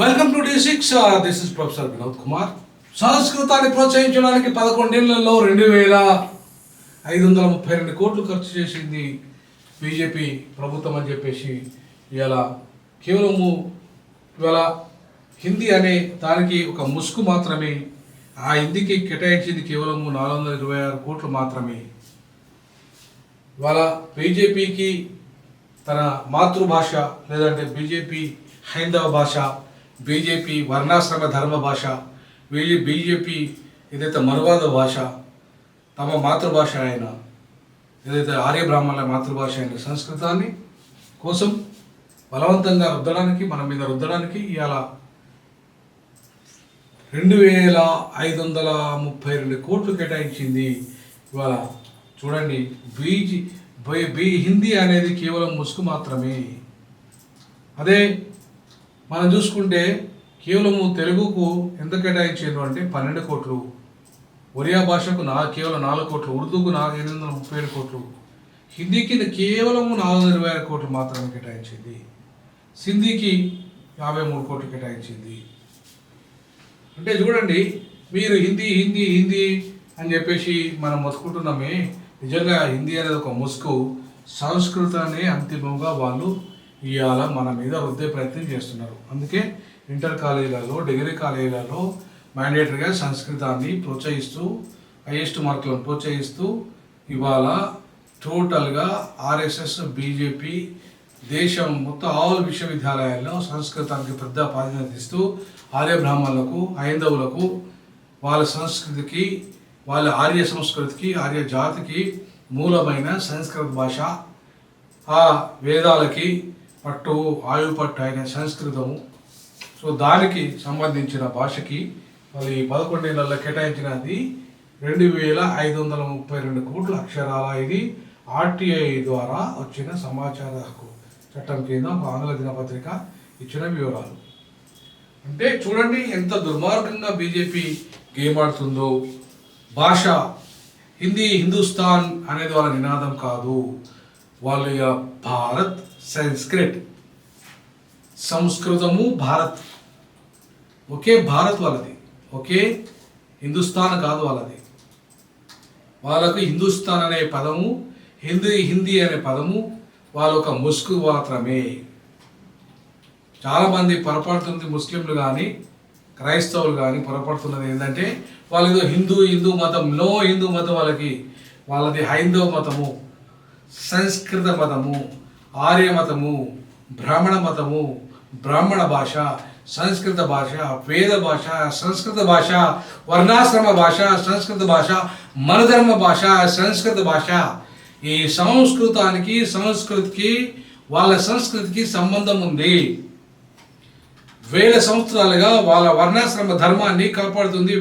Welcome to D6. This is professor Vinod Kumar. సంస్కృతాన్ని ప్రోత్సహించడానికి 11 ఏళ్లలో 2,532 కోట్లు ఖర్చు చేసింది బీజేపీ ప్రభుత్వం అని చెప్పేసి ఇవాళ కేవలము ఇవాళ హిందీ అనే దానికి ఒక ముసుగు మాత్రమే. ఆ హిందీకి కేటాయించింది కేవలము 426 కోట్లు మాత్రమే. ఇవాళ బీజేపీకి తన మాతృభాష లేదంటే బీజేపీ హైందవ భాష, బీజేపీ వర్ణాశ్రమ ధర్మ భాష, బీజేపీ ఏదైతే మనువాద భాష, తమ మాతృభాష అయిన ఏదైతే ఆర్య బ్రాహ్మణుల మాతృభాష అయిన సంస్కృతాన్ని కోసం బలవంతంగా రుద్దడానికి మన మీద రుద్దడానికి ఇవాళ 2,532 కోట్లు కేటాయించింది. ఇవాళ చూడండి, హిందీ అనేది కేవలం ముసుగు మాత్రమే. అదే మనం చూసుకుంటే కేవలము తెలుగుకు ఎంత కేటాయించారు అంటే 12 కోట్లు, ఒరియా భాషకు కేవలం 4 కోట్లు, ఉర్దూకు 837 కోట్లు, హిందీకి కేవలము 426 కోట్లు మాత్రమే కేటాయించింది, సింధీకి 53 కోట్లు కేటాయించింది. అంటే చూడండి, మీరు హిందీ హిందీ హిందీ అని చెప్పేసి మనం మొత్తుకుంటున్నామే, నిజంగా హిందీ అనేది ఒక ముసుగు. సంస్కృతాన్ని అంతిమంగా వాళ్ళు ఇవాళ మన మీద రుద్దే ప్రయత్నం చేస్తున్నారు. అందుకే ఇంటర్ కాలేజీలలో, డిగ్రీ కాలేజీలలో మ్యాండేటరీగా సంస్కృతాన్ని ప్రోత్సహిస్తూ, హైయెస్ట్ మార్కులను ప్రోత్సహిస్తూ ఇవాళ టోటల్గా ఆర్ఎస్ఎస్, బీజేపీ దేశం మొత్తం ఆల్ విశ్వవిద్యాలయాల్లో సంస్కృతానికి పెద్ద ప్రాధాన్యత ఇస్తూ ఆర్య బ్రాహ్మణులకు, హైందవులకు, వాళ్ళ సంస్కృతికి, వాళ్ళ ఆర్య సంస్కృతికి, ఆర్య జాతికి మూలమైన సంస్కృత భాష, ఆ వేదాలకి పట్టు ఆయుపట్టు అయిన సంస్కృతము, సో దానికి సంబంధించిన భాషకి వాళ్ళు ఈ 11 ఏళ్లలో కేటాయించినది 2,532 కోట్ల అక్షరాల. ఇది ఆర్టీఐ ద్వారా వచ్చిన సమాచార హక్కు చట్టం కింద ఒక ఆంగ్ల దినపత్రిక ఇచ్చిన వివరాలు. అంటే చూడండి ఎంత దుర్మార్గంగా బీజేపీ గేమ్ ఆడుతుందో. భాష హిందీ, హిందుస్థాన్ అనేది వాళ్ళ నినాదం కాదు. వాళ్ళ భారత్, సంస్కృత్, సంస్కృతము, భారత్, ఒకే భారత్ వాళ్ళది, ఒకే హిందుస్థాన్ కాదు వాళ్ళది. వాళ్ళకు హిందుస్థాన్ అనే పదము, హిందీ అనే పదము వాళ్ళ ఒక ముసుగు మాత్రమే. చాలామంది పొరపడుతుంది, ముస్లింలు కానీ క్రైస్తవులు కానీ పొరపడుతున్నది ఏంటంటే వాళ్ళు ఏదో హిందూ మతం. నో, హిందూ మతం వాళ్ళది హైందవ మతము, సంస్కృత మతము, ఆర్య మతము, బ్రాహ్మణ మతము, బ్రాహ్మణ భాష, సంస్కృత భాష, వేద భాష, సంస్కృత భాష, వర్ణాశ్రమ భాష, సంస్కృత భాష, మనధర్మ భాష, సంస్కృత భాష. ఈ సంస్కృతికి వాళ్ళ సంస్కృతికి సంబంధం ఉంది. వేల సంవత్సరాలుగా వాళ్ళ వర్ణాశ్రమ ధర్మాన్ని కాపాడుతుంది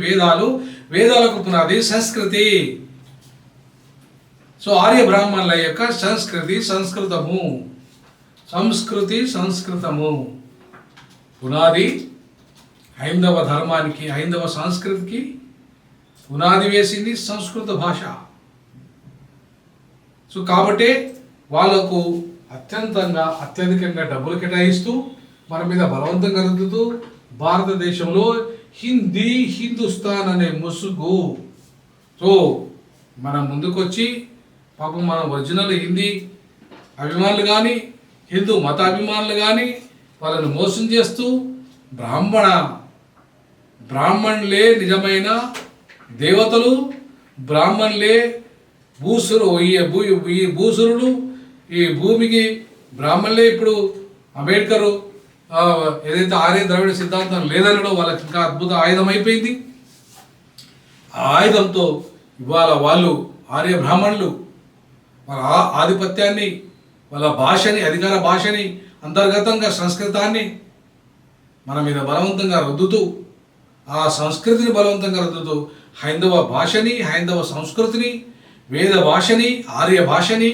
వేదాలకు పునాది సంస్కృతి. సో ఆర్య బ్రాహ్మణుల యొక్క సంస్కృతము పునాది హైందవ ధర్మానికి, హైందవ సంస్కృతికి పునాది వేసింది సంస్కృత భాష. సో కాబట్టి వాళ్ళకు అత్యధికంగా డబ్బులు కేటాయిస్తూ మన మీద బలవంతంగా రుద్దుతూ భారతదేశంలో హిందీ, హిందుస్థాన్ అనే ముసుగు. సో మనం ముందుకొచ్చి పాపం మన ఒరిజినల్ హిందీ అభిమానులు కానీ, హిందూ మత అభిమానులు కానీ వాళ్ళని మోసం చేస్తూ బ్రాహ్మణులే నిజమైన దేవతలు, బ్రాహ్మణులే భూసురుడు, ఈ భూమికి బ్రాహ్మణులే. ఇప్పుడు అంబేద్కర్ ఏదైతే ఆర్య ద్రవిడ సిద్ధాంతం లేదనడో వాళ్ళకి ఇంకా అద్భుత ఆయుధం అయిపోయింది. ఆ ఆయుధంతో ఇవాళ వాళ్ళు ఆర్య బ్రాహ్మణులు వాళ్ళ ఆధిపత్యాన్ని, వాళ్ళ భాషని, అధికార భాషని, అంతర్గతంగా సంస్కృతాన్ని మన మీద బలవంతంగా రుద్దుతూ, ఆ సంస్కృతిని బలవంతంగా రుద్దుతూ హైందవ భాషని, హైందవ సంస్కృతిని, వేద భాషని, ఆర్య భాషని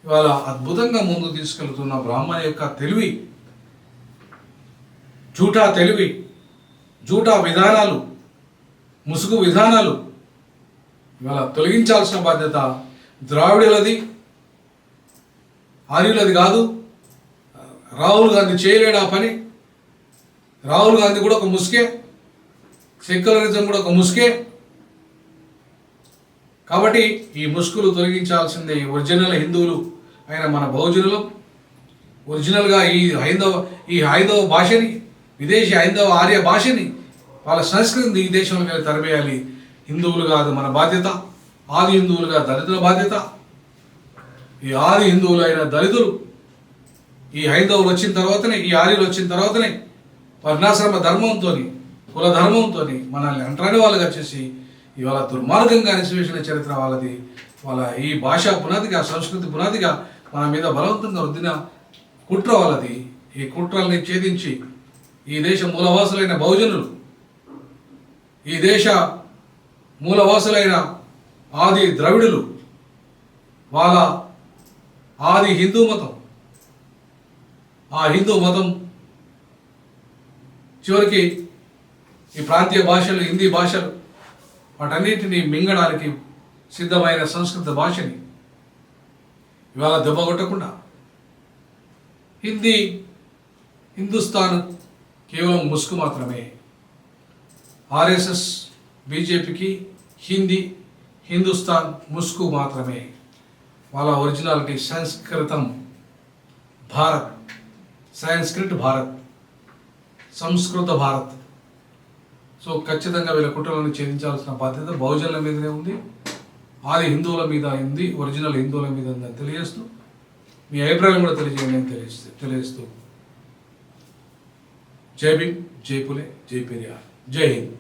ఇవాళ అద్భుతంగా ముందుకు తీసుకెళ్తున్న బ్రాహ్మణ యొక్క తెలివి, జూటా విధానాలు, ముసుగు విధానాలు ఇవాళ తొలగించాల్సిన బాధ్యత ద్రావిడులది, ఆర్యులది కాదు. రాహుల్ గాంధీ చేయలేడు ఆ పని. రాహుల్ గాంధీ కూడా ఒక ముసుకే, సెక్యులరిజం కూడా ఒక ముసుకే. కాబట్టి ఈ ముసుగులు తొలగించాల్సిందే. ఈ ఒరిజినల్ హిందువులు అయిన మన బహుజనులు ఒరిజినల్గా ఈ హైందవ భాషని, విదేశీ హైందవ ఆర్య భాషని, వాళ్ళ సంస్కృతిని ఈ దేశంలో తరిమేయాలి. హిందువులు కాదు మన బాధ్యత, ఆది హిందువులుగా దళితుల బాధ్యత. ఈ ఆది హిందువులు అయిన దళితులు ఈ హైందవులు వచ్చిన తర్వాతనే, ఈ ఆర్యులు వచ్చిన తర్వాతనే వర్ణాశ్రమ ధర్మంతో, కుల ధర్మంతో మనల్ని అంటరాని వాళ్ళుగా చేసి ఇవాళ దుర్మార్గంగా అణిచివేసిన చరిత్ర వాళ్ళది. వాళ్ళ ఈ భాష పునాదిగా, సంస్కృతి పునాదిగా మన మీద బలవంతంగా రుద్దిన కుట్ర వాళ్ళది. ఈ కుట్రల్ని ఛేదించి ఈ దేశ మూలవాసులైన బహుజనులు, ఈ దేశ మూలవాసులైన ఆది ద్రవిడులు, వాళ్ళ ఆది హిందూ మతం, ఆ హిందూ మతం చివరికి ఈ ప్రాంతీయ భాషలు, హిందీ భాషలు, వాటన్నిటినీ మింగడానికి సిద్ధమైన సంస్కృత భాషని ఇవాళ దెబ్బకొట్టకుండా హిందుస్థాన్ కేవలం ముసుగు మాత్రమే. ఆర్ఎస్ఎస్ బీజేపీకి హిందుస్థాన్ ముసుగు మాత్రమే. వాళ్ళ ఒరిజినాలిటీ సంస్కృతం భారత్, సంస్కృత్ భారత్, సంస్కృత భారత్. సో ఖచ్చితంగా వీళ్ళ కుట్రలను ఛేదించాల్సిన బాధ్యత బహుజనుల మీదనే ఉంది, ఆది హిందువుల మీద ఉంది, ఒరిజినల్ హిందువుల మీద ఉందని తెలియజేస్తూ, మీ అభిప్రాయం కూడా తెలియజేయండి అని తెలియజేస్తూ జై భీమ్, జై పులే, జై పెరియార్, జై హింద్.